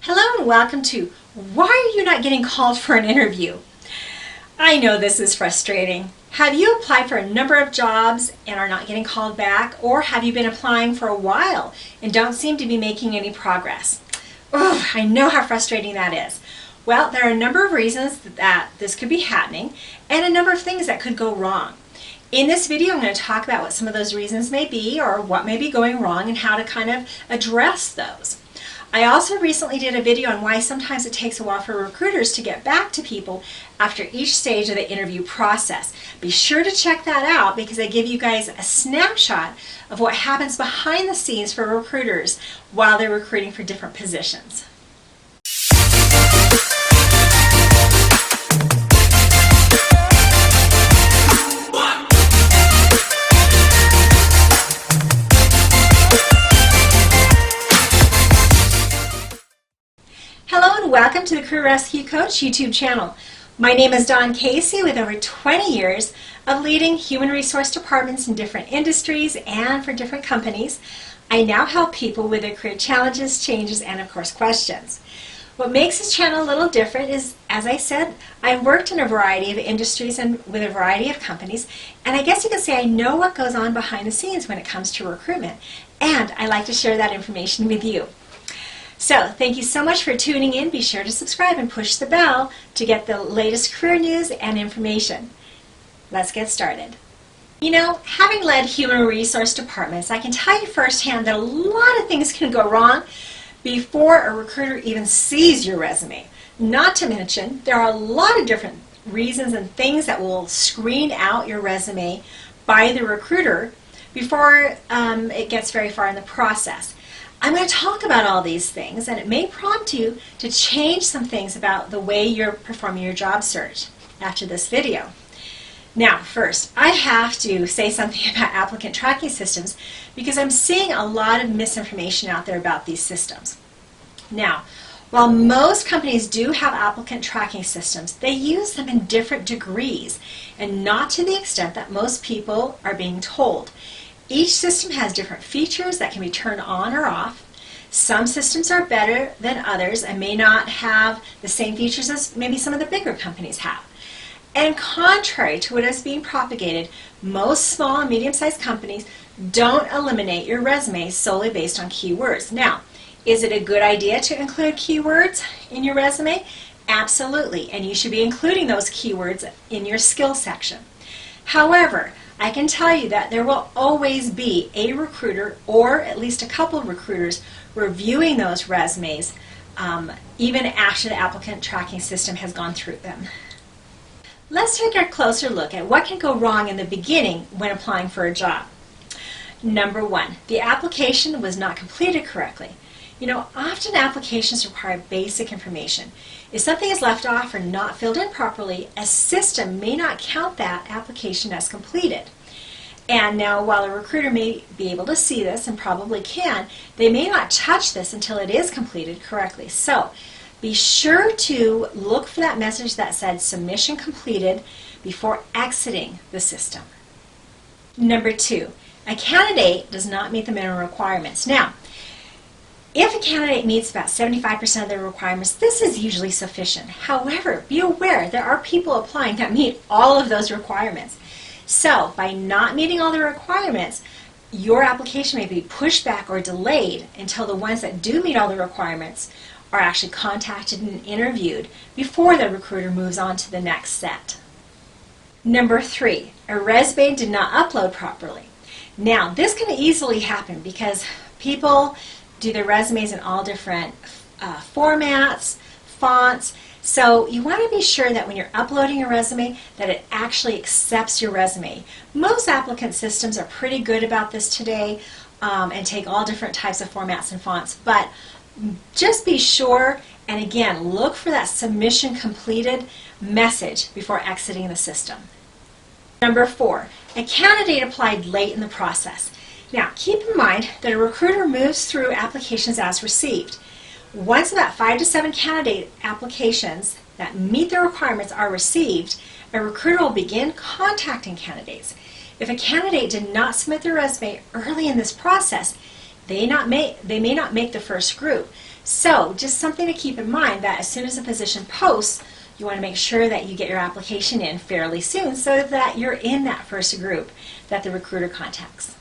Hello and welcome to Why Are You Not Getting Called for an Interview? I know this is frustrating. Have you applied for a number of jobs and are not getting called back? Or have you been applying for a while and don't seem to be making any progress? Oh, I know how frustrating that is. Well, there are a number of reasons that this could be happening and a number of things that could go wrong. In this video, I'm going to talk about what some of those reasons may be or what may be going wrong and how to kind of address those. I also recently did a video on why sometimes it takes a while for recruiters to get back to people after each stage of the interview process. Be sure to check that out because I give you guys a snapshot of what happens behind the scenes for recruiters while they're recruiting for different positions. Hello and welcome to the Career Rescue Coach YouTube channel. My name is Dawn Casey with over 20 years of leading human resource departments in different industries and for different companies. I now help people with their career challenges, changes, and of course questions. What makes this channel a little different is, as I said, I've worked in a variety of industries and with a variety of companies, and I guess you could say I know what goes on behind the scenes when it comes to recruitment, and I like to share that information with you. So, thank you so much for tuning in. Be sure to subscribe and push the bell to get the latest career news and information. Let's get started. You know, having led human resource departments, I can tell you firsthand that a lot of things can go wrong before a recruiter even sees your resume. Not to mention, there are a lot of different reasons and things that will screen out your resume by the recruiter before it gets very far in the process. I'm going to talk about all these things, and it may prompt you to change some things about the way you're performing your job search after this video. Now, first, I have to say something about applicant tracking systems because I'm seeing a lot of misinformation out there about these systems. Now, while most companies do have applicant tracking systems, they use them in different degrees and not to the extent that most people are being told. Each system has different features that can be turned on or off. Some systems are better than others and may not have the same features as maybe some of the bigger companies have. And contrary to what is being propagated, most small and medium-sized companies don't eliminate your resume solely based on keywords. Now, is it a good idea to include keywords in your resume? Absolutely, and you should be including those keywords in your skills section. However, I can tell you that there will always be a recruiter or at least a couple of recruiters reviewing those resumes even after the applicant tracking system has gone through them. Let's take a closer look at what can go wrong in the beginning when applying for a job. Number one, the application was not completed correctly. You know, often applications require basic information. If something is left off or not filled in properly, a system may not count that application as completed. And now, while a recruiter may be able to see this, and probably can, they may not touch this until it is completed correctly. So, be sure to look for that message that said submission completed before exiting the system. Number two, a candidate does not meet the minimum requirements. Now, if a candidate meets about 75% of their requirements, this is usually sufficient. However, be aware there are people applying that meet all of those requirements. So, by not meeting all the requirements, your application may be pushed back or delayed until the ones that do meet all the requirements are actually contacted and interviewed before the recruiter moves on to the next set. Number three, a resume did not upload properly. Now, this can easily happen because people do their resumes in all different formats, fonts. So you want to be sure that when you're uploading a resume that it actually accepts your resume. Most applicant systems are pretty good about this today and take all different types of formats and fonts. But just be sure, and again, look for that submission completed message before exiting the system. Number four, a candidate applied late in the process. Now, keep in mind that a recruiter moves through applications as received. Once about 5 to 7 candidate applications that meet the requirements are received, a recruiter will begin contacting candidates. If a candidate did not submit their resume early in this process, they may not make the first group. So just something to keep in mind, that as soon as a position posts, you want to make sure that you get your application in fairly soon so that you're in that first group that the recruiter contacts.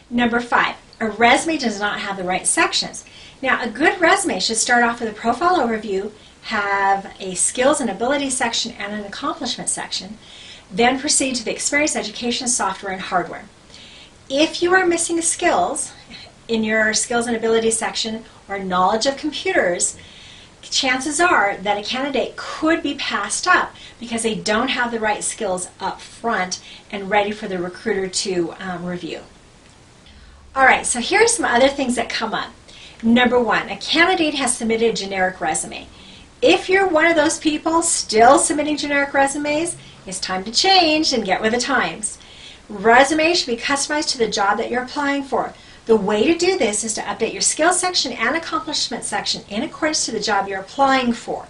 Number 5, a resume does not have the right sections. Now, a good resume should start off with a profile overview, have a skills and abilities section and an accomplishment section, then proceed to the experience, education, software, and hardware. If you are missing skills in your skills and abilities section or knowledge of computers, chances are that a candidate could be passed up because they don't have the right skills up front and ready for the recruiter to review. Alright, so here are some other things that come up. Number 1, a candidate has submitted a generic resume. If you're one of those people still submitting generic resumes, it's time to change and get with the times. Resumes should be customized to the job that you're applying for. The way to do this is to update your skills section and accomplishment section in accordance to the job you're applying for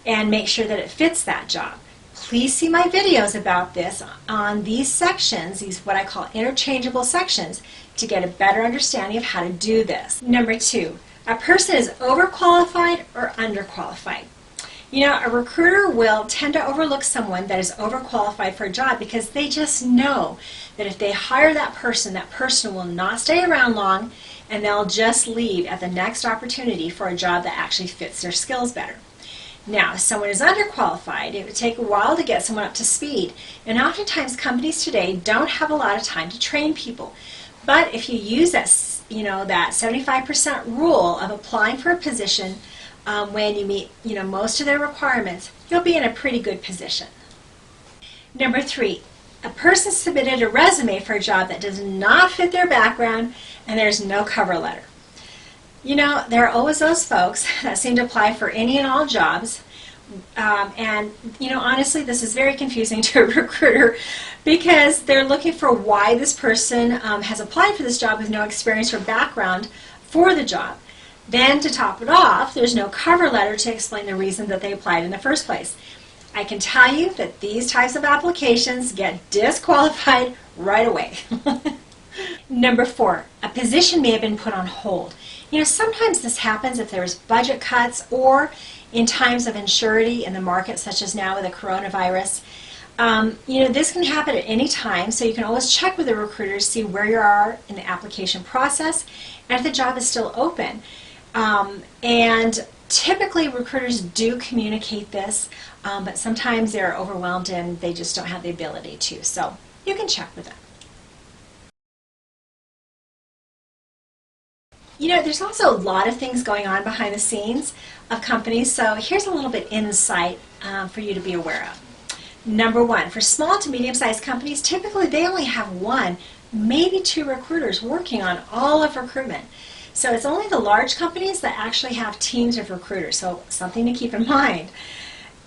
and make sure that it fits that job. Please see my videos about this on these sections, these what I call interchangeable sections, to get a better understanding of how to do this. Number 2, a person is overqualified or underqualified. You know, a recruiter will tend to overlook someone that is overqualified for a job because they just know that if they hire that person will not stay around long and they'll just leave at the next opportunity for a job that actually fits their skills better. Now, if someone is underqualified, it would take a while to get someone up to speed, and oftentimes companies today don't have a lot of time to train people. But if you use that, that 75% rule of applying for a position when you meet, most of their requirements, you'll be in a pretty good position. Number 3, a person submitted a resume for a job that does not fit their background and there's no cover letter. There are always those folks that seem to apply for any and all jobs. Honestly, this is very confusing to a recruiter because they're looking for why this person has applied for this job with no experience or background for the job. Then to top it off, there's no cover letter to explain the reason that they applied in the first place. I can tell you that these types of applications get disqualified right away. Number 4, a position may have been put on hold. Sometimes this happens if there's budget cuts or in times of uncertainty in the market, such as now with the coronavirus. This can happen at any time, so you can always check with the recruiter to see where you are in the application process and if the job is still open. And typically recruiters do communicate this, but sometimes they're overwhelmed and they just don't have the ability to. So you can check with them. There's also a lot of things going on behind the scenes of companies, so here's a little bit insight for you to be aware of. Number 1, for small to medium-sized companies, typically they only have 1, maybe 2 recruiters working on all of recruitment. So it's only the large companies that actually have teams of recruiters, so something to keep in mind.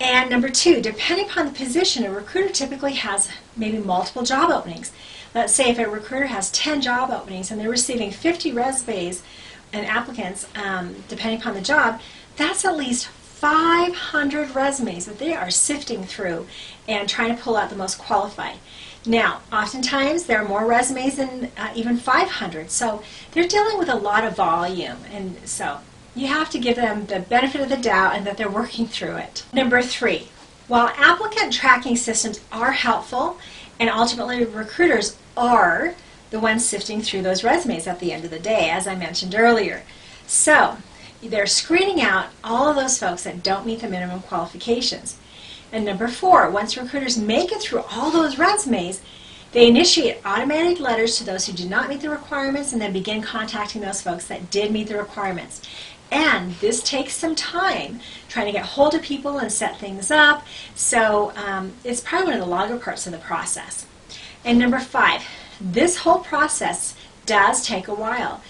And number 2, depending upon the position, a recruiter typically has maybe multiple job openings. Let's say if a recruiter has 10 job openings and they're receiving 50 resumes and applicants, depending upon the job, that's at least 500 resumes that they are sifting through and trying to pull out the most qualified. Now, oftentimes there are more resumes than even 500, so they're dealing with a lot of volume, and so you have to give them the benefit of the doubt and that they're working through it. Number 3, while applicant tracking systems are helpful, and ultimately recruiters are the ones sifting through those resumes at the end of the day, as I mentioned earlier. So they're screening out all of those folks that don't meet the minimum qualifications. And number 4, once recruiters make it through all those resumes, they initiate automatic letters to those who do not meet the requirements and then begin contacting those folks that did meet the requirements. And this takes some time, trying to get hold of people and set things up, so it's probably one of the longer parts of the process. And number 5, this whole process does take a while.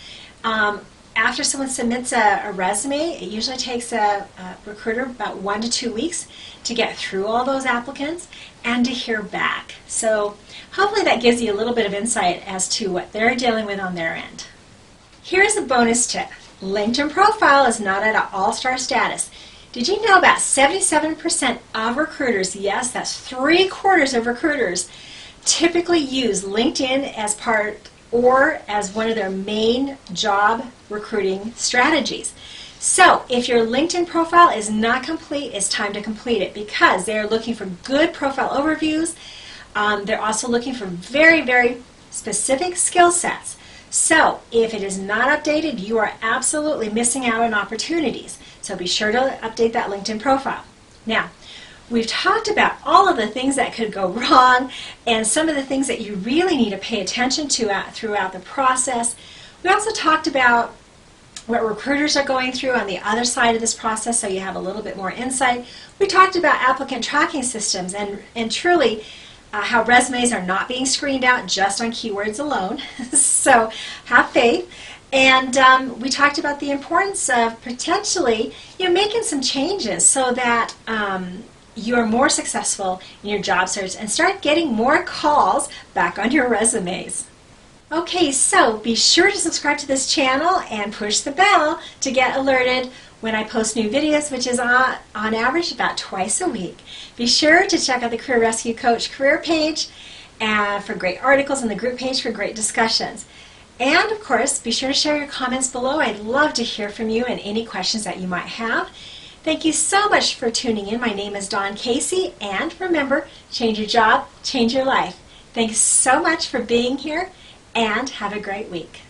After someone submits a resume, it usually takes a recruiter about 1 to 2 weeks to get through all those applicants and to hear back. So hopefully that gives you a little bit of insight as to what they're dealing with on their end. Here's a bonus tip. LinkedIn profile is not at an all-star status. Did you know about 77% of recruiters, yes, that's 3/4 of recruiters, typically use LinkedIn as part or as one of their main job recruiting strategies. So if your LinkedIn profile is not complete, it's time to complete it because they're looking for good profile overviews. They're also looking for very, very specific skill sets. So if it is not updated, you are absolutely missing out on opportunities. So be sure to update that LinkedIn profile. Now, we've talked about all of the things that could go wrong and some of the things that you really need to pay attention to throughout the process. We also talked about what recruiters are going through on the other side of this process so you have a little bit more insight. We talked about applicant tracking systems and truly how resumes are not being screened out just on keywords alone. So have faith. And we talked about the importance of potentially making some changes so that you are more successful in your job search and start getting more calls back on your resumes. Okay, so be sure to subscribe to this channel and push the bell to get alerted when I post new videos, which is on average about twice a week. Be sure to check out the Career Rescue Coach career page for great articles and the group page for great discussions. And of course, be sure to share your comments below. I'd love to hear from you and any questions that you might have. Thank you so much for tuning in. My name is Dawn Casey, and remember, change your job, change your life. Thanks so much for being here, and have a great week.